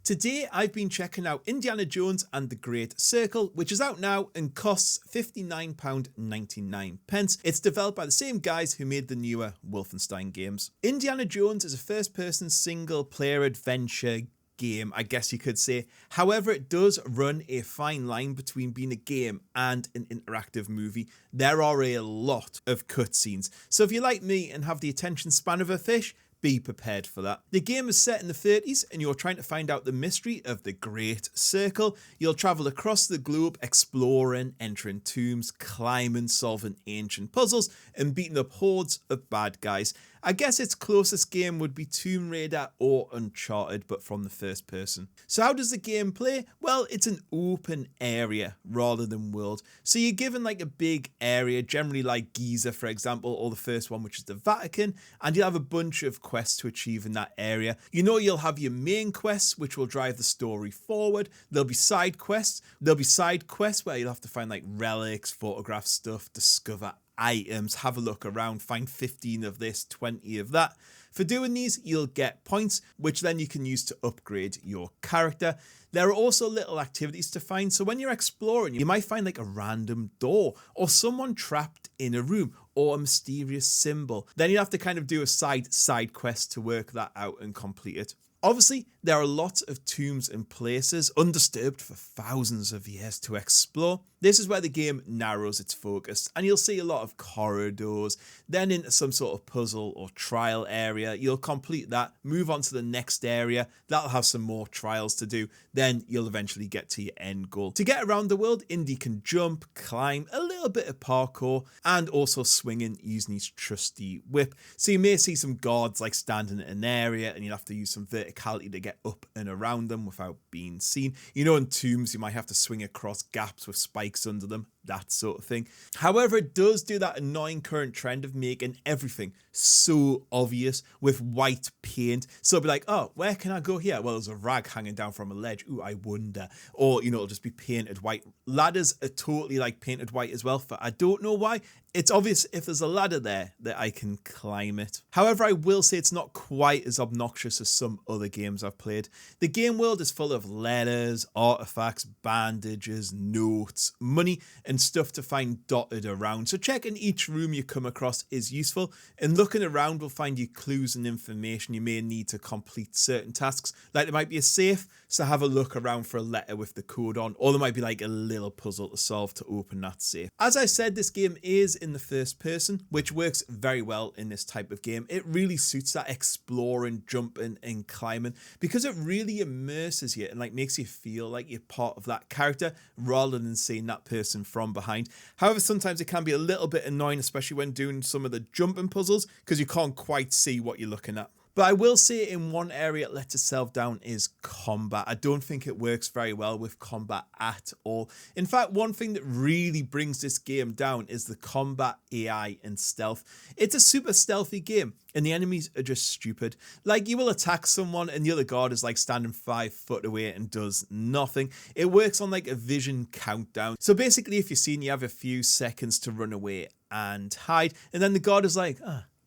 Today I've been checking out Indiana Jones and the Great Circle, which is out now and costs £59.99. It's developed by the same guys who made the newer Wolfenstein games. Indiana Jones is a first-person single-player adventure game, I guess you could say. However, it does run a fine line between being a game and an interactive movie. There are a lot of cutscenes, so if you're like me and have the attention span of a fish, be prepared for that. The game is set in the 30s and you're trying to find out the mystery of the Great Circle. You'll travel across the globe exploring, entering tombs, climbing, solving ancient puzzles and beating up hordes of bad guys. I guess its closest game would be Tomb Raider or Uncharted, but from the first person. So how does the game play? Well, it's an open area rather than world. So you're given like a big area, generally like Giza, for example, or the first one, which is the Vatican, and you'll have a bunch of quests to achieve in that area. You know, you'll have your main quests, which will drive the story forward. There'll be side quests. There'll be side quests where you'll have to find like relics, photograph stuff, discover items, have a look around, find 15 of this, 20 of that. For doing these, you'll get points, which then you can use to upgrade your character. There are also little activities to find, so when you're exploring, you might find like a random door, or someone trapped in a room, or a mysterious symbol. Then you have to kind of do a side quest to work that out and complete it. Obviously, there are lots of tombs and places undisturbed for thousands of years to explore. This is where the game narrows its focus, and you'll see a lot of corridors, then into some sort of puzzle or trial area. You'll complete that, move on to the next area, that'll have some more trials to do, then you'll eventually get to your end goal. To get around the world, Indy can jump, climb, a little bit of parkour, and also swinging using his trusty whip. So you may see some guards like standing in an area, and you'll have to use some verticality to get up and around them without being seen. You know, in tombs, you might have to swing across gaps with spikes under them, that sort of thing. However, it does do that annoying current trend of making everything so obvious with white paint. So it'll be like, oh, where can I go here? Well, there's a rag hanging down from a ledge. Ooh, I wonder. Or, you know, it'll just be painted white. Ladders are totally like painted white as well, for I don't know why. It's obvious if there's a ladder there that I can climb it. However, I will say it's not quite as obnoxious as some other games I've played. The game world is full of letters, artifacts, bandages, notes, money, and stuff to find dotted around. So checking each room you come across is useful, and looking around will find you clues and information you may need to complete certain tasks. Like there might be a safe, so have a look around for a letter with the code on, or there might be like a little puzzle to solve to open that safe. As I said, this game is in the first person, which works very well in this type of game. It really suits that exploring, jumping and climbing, because it really immerses you and like makes you feel like you're part of that character rather than seeing that person from behind. However, sometimes it can be a little bit annoying, especially when doing some of the jumping puzzles, because you can't quite see what you're looking at. But I will say in one area it lets itself down is combat. I don't think it works very well with combat at all. In fact, one thing that really brings this game down is the combat AI and stealth. It's a super stealthy game and the enemies are just stupid. Like, you will attack someone and the other guard is like standing 5 foot away and does nothing. It works on like a vision countdown. So basically, if you're seen, you have a few seconds to run away and hide, and then the guard is like,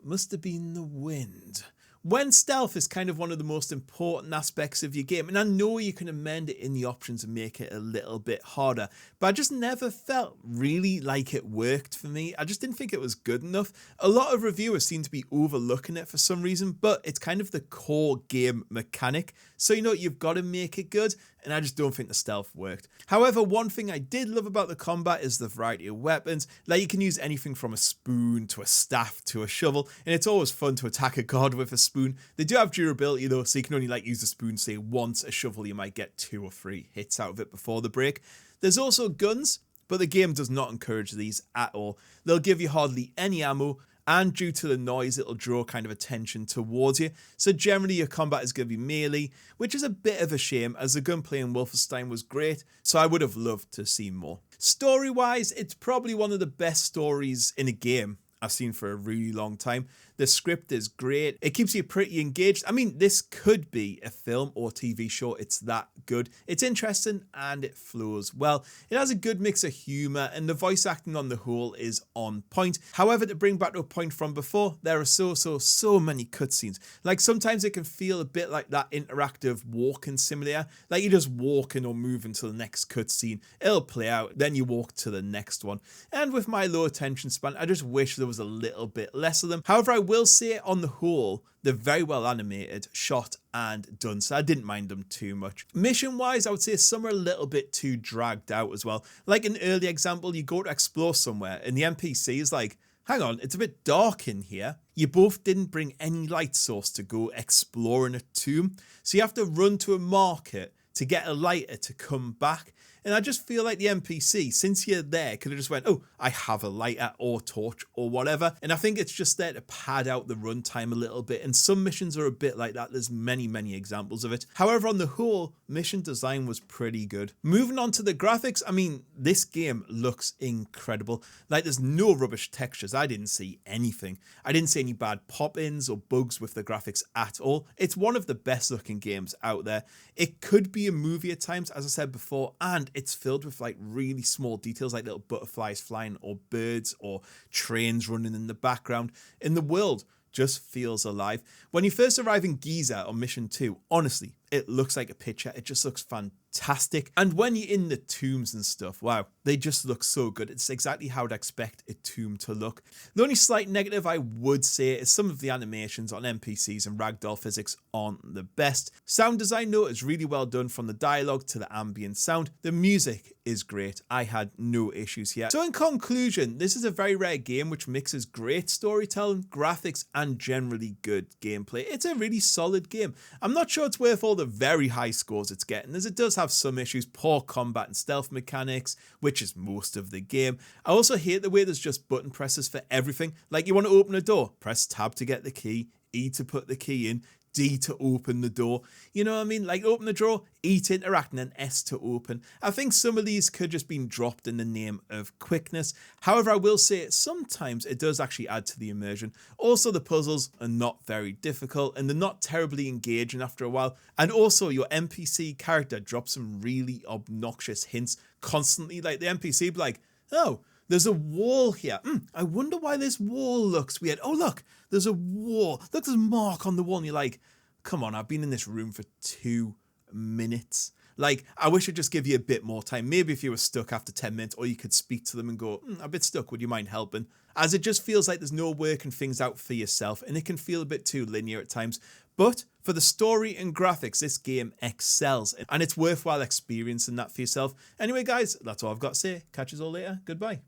must have been the wind. When stealth is kind of one of the most important aspects of your game, and I know you can amend it in the options and make it a little bit harder, but I just never felt really like it worked for me. I just didn't think it was good enough. A lot of reviewers seem to be overlooking it for some reason, but it's kind of the core game mechanic. So, you know, you've got to make it good, and I just don't think the stealth worked. However, one thing I did love about the combat is the variety of weapons. Like, you can use anything from a spoon to a staff to a shovel, and it's always fun to attack a guard with a spoon. They do have durability though, so you can only like use the spoon say once. A shovel you might get 2 or 3 hits out of it before the break. There's also guns, but the game does not encourage these at all. They'll give you hardly any ammo, and due to the noise it'll draw kind of attention towards you. So generally your combat is going to be melee, which is a bit of a shame as the gunplay in Wolfenstein was great, so I would have loved to see more. Story wise, it's probably one of the best stories in a game I've seen for a really long time. The script is great. It keeps you pretty engaged. I mean, this could be a film or TV show. It's that good. It's interesting and it flows well. It has a good mix of humor and the voice acting on the whole is on point. However, to bring back to a point from before, there are so many cutscenes. Like sometimes it can feel a bit like that interactive walking simulator. Like you're just walking or moving to the next cutscene. It'll play out, then you walk to the next one. And with my low attention span, I just wish there was a little bit less of them. However, I will say on the whole, they're very well animated, shot and done, so I didn't mind them too much. Mission wise, I would say some are a little bit too dragged out as well. Like an early example, you go to explore somewhere and the NPC is like, hang on, it's a bit dark in here. You both didn't bring any light source to go exploring a tomb, so you have to run to a market to get a lighter to come back. And I just feel like the NPC, since you're there, could have just went, oh, I have a lighter or torch or whatever. And I think it's just there to pad out the runtime a little bit. And some missions are a bit like that. There's many examples of it. However, on the whole, mission design was pretty good. Moving on to the graphics, I mean, this game looks incredible. Like there's no rubbish textures. I didn't see anything. I didn't see any bad pop-ins or bugs with the graphics at all. It's one of the best looking games out there. It could be a movie at times, as I said before, and it's filled with like really small details like little butterflies flying or birds or trains running in the background. In the world just feels alive. When you first arrive in Giza on mission 2, honestly, it looks like a picture. It just looks fantastic. And when you're in the tombs and stuff, wow, they just look so good. It's exactly how I'd expect a tomb to look. The only slight negative I would say is some of the animations on NPCs and ragdoll physics aren't the best. Sound design though is really well done, from the dialogue to the ambient sound. The music is great. I had no issues here. So in conclusion, this is a very rare game which mixes great storytelling, graphics, and generally good gameplay. It's a really solid game. I'm not sure it's worth all the very high scores it's getting, as it does have some issues, poor combat and stealth mechanics, which is most of the game. I also hate the way there's just button presses for everything. Like you want to open a door, press tab to get the key, E to put the key in, D to open the door. You know what I mean? Like open the drawer, E to interact, and then S to open. I think some of these could just been dropped in the name of quickness. However, I will say sometimes it does actually add to the immersion. Also, the puzzles are not very difficult and they're not terribly engaging after a while. And also your NPC character drops some really obnoxious hints constantly. Like the NPC be like, oh, there's a wall here. I wonder why this wall looks weird. Oh, look, there's a wall. Look, there's a mark on the wall. And you're like, come on, I've been in this room for 2 minutes. Like, I wish I'd just give you a bit more time. Maybe if you were stuck after 10 minutes, or you could speak to them and go, I'm a bit stuck. Would you mind helping? As it just feels like there's no working things out for yourself, and it can feel a bit too linear at times. But for the story and graphics, this game excels, and it's worthwhile experiencing that for yourself. Anyway, guys, that's all I've got to say. Catch us all later. Goodbye.